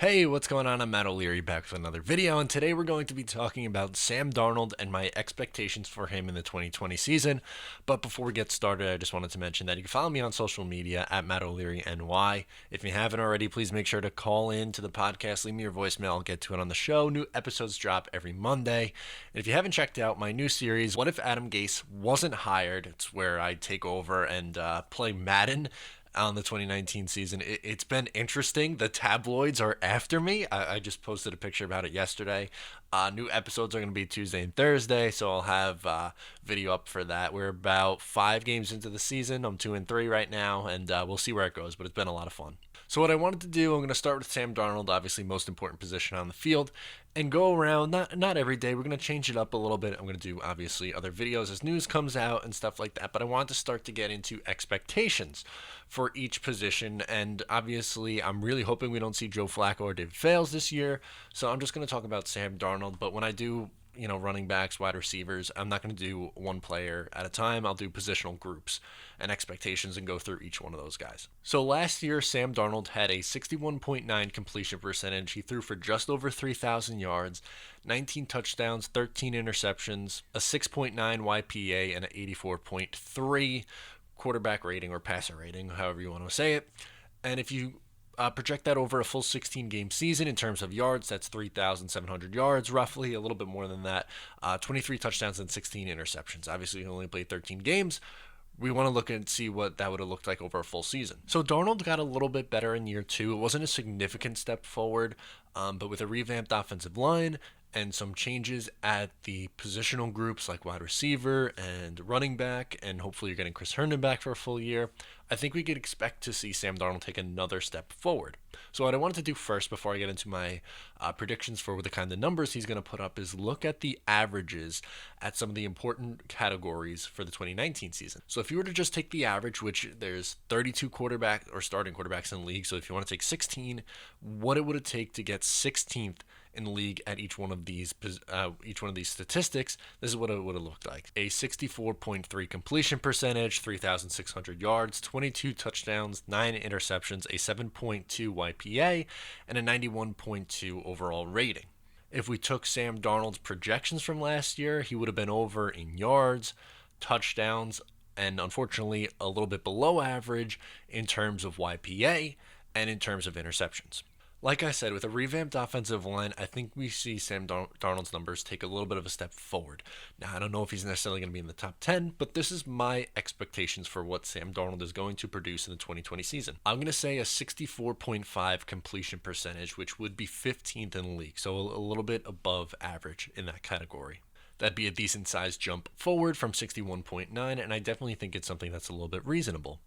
Hey, what's going on? I'm Matt O'Leary back with another video, and today we're going to be talking about Sam Darnold and my expectations for him in the 2020 season. But before we get started, I just wanted to mention that you can follow me on social media at Matt O'Leary NY. If you haven't already, please make sure to call in to the podcast, leave me your voicemail, I'll get to it on the show. New episodes drop every Monday. And if you haven't checked out my new series, What If Adam Gase Wasn't Hired? It's where I take over and play Madden on the 2019 season. It's been interesting. The tabloids are after me. I just posted a picture about it yesterday. New episodes are going to be Tuesday and Thursday, so I'll have video up for that. We're about 5 games into the season. I'm 2-3 right now, and we'll see where it goes, but it's been a lot of fun. So what I wanted to do, I'm going to start with Sam Darnold, obviously most important position on the field, and go around, not every day. We're going to change it up a little bit. I'm going to do, obviously, other videos as news comes out and stuff like that, but I want to start to get into expectations for each position, and obviously, I'm really hoping we don't see Joe Flacco or David Fales this year, so I'm just going to talk about Sam Darnold, but when I do running backs, wide receivers, I'm not going to do one player at a time. I'll do positional groups and expectations and go through each one of those guys. So last year, Sam Darnold had a 61.9 completion percentage. He threw for just over 3,000 yards, 19 touchdowns, 13 interceptions, a 6.9 YPA, and an 84.3 quarterback rating or passer rating, however you want to say it. And if you project that over a full 16-game season in terms of yards, that's 3,700 yards, roughly, a little bit more than that. 23 touchdowns and 16 interceptions. Obviously, he only played 13 games. We want to look and see what that would have looked like over a full season. So Darnold got a little bit better in year 2. It wasn't a significant step forward, but with a revamped offensive line and some changes at the positional groups like wide receiver and running back, and hopefully you're getting Chris Herndon back for a full year, I think we could expect to see Sam Darnold take another step forward. So what I wanted to do first before I get into my predictions for the kind of numbers he's going to put up is look at the averages at some of the important categories for the 2019 season. So if you were to just take the average, which there's 32 quarterback or starting quarterbacks in the league, so if you want to take 16, what it would it take to get 16th in the league at each one of these statistics, this is what it would have looked like. A 64.3 completion percentage, 3,600 yards, 22 touchdowns, 9 interceptions, a 7.2 YPA, and a 91.2 overall rating. If we took Sam Darnold's projections from last year, he would have been over in yards, touchdowns, and unfortunately a little bit below average in terms of YPA and in terms of interceptions. Like I said, with a revamped offensive line, I think we see Sam Darnold's numbers take a little bit of a step forward. Now, I don't know if he's necessarily going to be in the top 10, but this is my expectations for what Sam Darnold is going to produce in the 2020 season. I'm going to say a 64.5 completion percentage, which would be 15th in the league, so a little bit above average in that category. That'd be a decent sized jump forward from 61.9, and I definitely think it's something that's a little bit reasonable.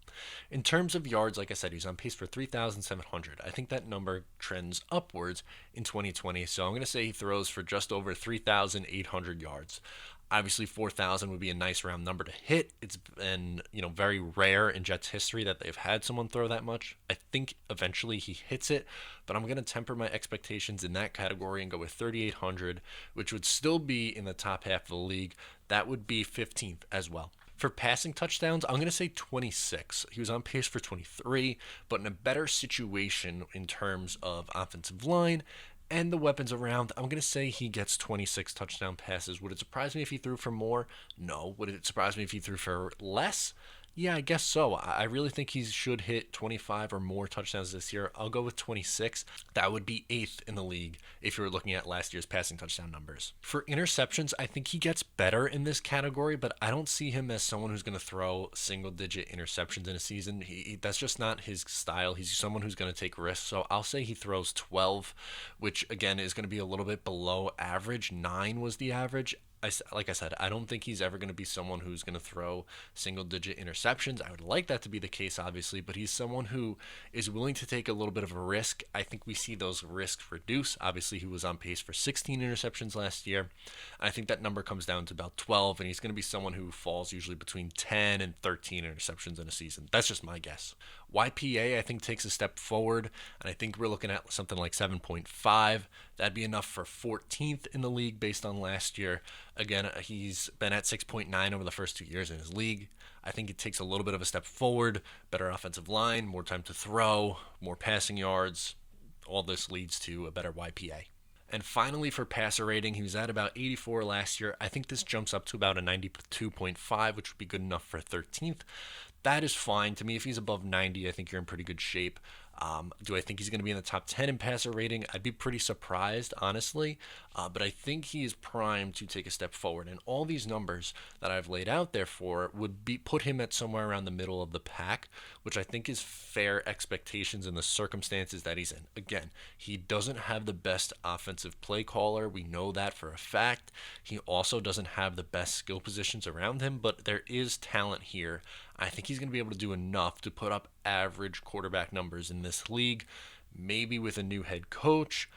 In terms of yards, like I said, he's on pace for 3,700. I think that number trends upwards in 2020, so I'm going to say he throws for just over 3,800 yards. Obviously, 4,000 would be a nice round number to hit. It's been, very rare in Jets history that they've had someone throw that much. I think eventually he hits it, but I'm going to temper my expectations in that category and go with 3,800, which would still be in the top half of the league. That would be 15th as well. For passing touchdowns, I'm going to say 26. He was on pace for 23, but in a better situation in terms of offensive line and the weapons around, I'm going to say he gets 26 touchdown passes. Would it surprise me if he threw for more? No. Would it surprise me if he threw for less? Yeah, I guess so. I really think he should hit 25 or more touchdowns this year. I'll go with 26. That would be 8th in the league if you were looking at last year's passing touchdown numbers. For interceptions, I think he gets better in this category, but I don't see him as someone who's going to throw single-digit interceptions in a season. That's just not his style. He's someone who's going to take risks, so I'll say he throws 12, which, again, is going to be a little bit below average. 9 was the average. Like I said, I don't think he's ever going to be someone who's going to throw single-digit interceptions. I would like that to be the case, obviously, but he's someone who is willing to take a little bit of a risk. I think we see those risks reduce. Obviously, he was on pace for 16 interceptions last year. I think that number comes down to about 12, and he's going to be someone who falls usually between 10 and 13 interceptions in a season. That's just my guess. YPA, I think, takes a step forward, and I think we're looking at something like 7.5. That'd be enough for 14th in the league based on last year. Again, he's been at 6.9 over the first 2 years in his league. I think it takes a little bit of a step forward, better offensive line, more time to throw, more passing yards. all this leads to a better YPA. And finally, for passer rating, he was at about 84 last year. I think this jumps up to about a 92.5, which would be good enough for 13th. That is fine. To me, if he's above 90, I think you're in pretty good shape. Do I think he's going to be in the top 10 in passer rating? I'd be pretty surprised, honestly. But I think he is primed to take a step forward. And all these numbers that I've laid out there for would be put him at somewhere around the middle of the pack, which I think is fair expectations in the circumstances that he's in. Again, he doesn't have the best offensive play caller. We know that for a fact. He also doesn't have the best skill positions around him, but there is talent here. I think he's going to be able to do enough to put up average quarterback numbers in this league, maybe with a new head coach,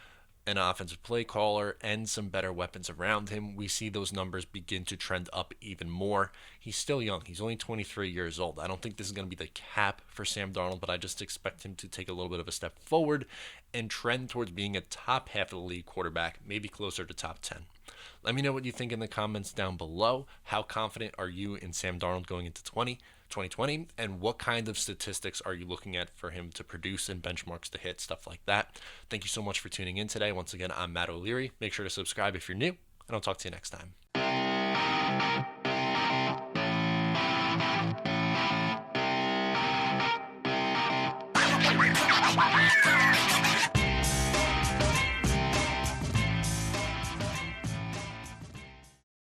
an offensive play caller, and some better weapons around him. We see those numbers begin to trend up even more. He's still young. He's only 23 years old. I don't think this is going to be the cap for Sam Darnold, but I just expect him to take a little bit of a step forward and trend towards being a top half of the league quarterback, maybe closer to top 10. Let me know what you think in the comments down below. How confident are you in Sam Darnold going into 2020, and what kind of statistics are you looking at for him to produce and benchmarks to hit, stuff like that. Thank you so much for tuning in today. Once again, I'm Matt O'Leary. Make sure to subscribe if you're new, and I'll talk to you next time.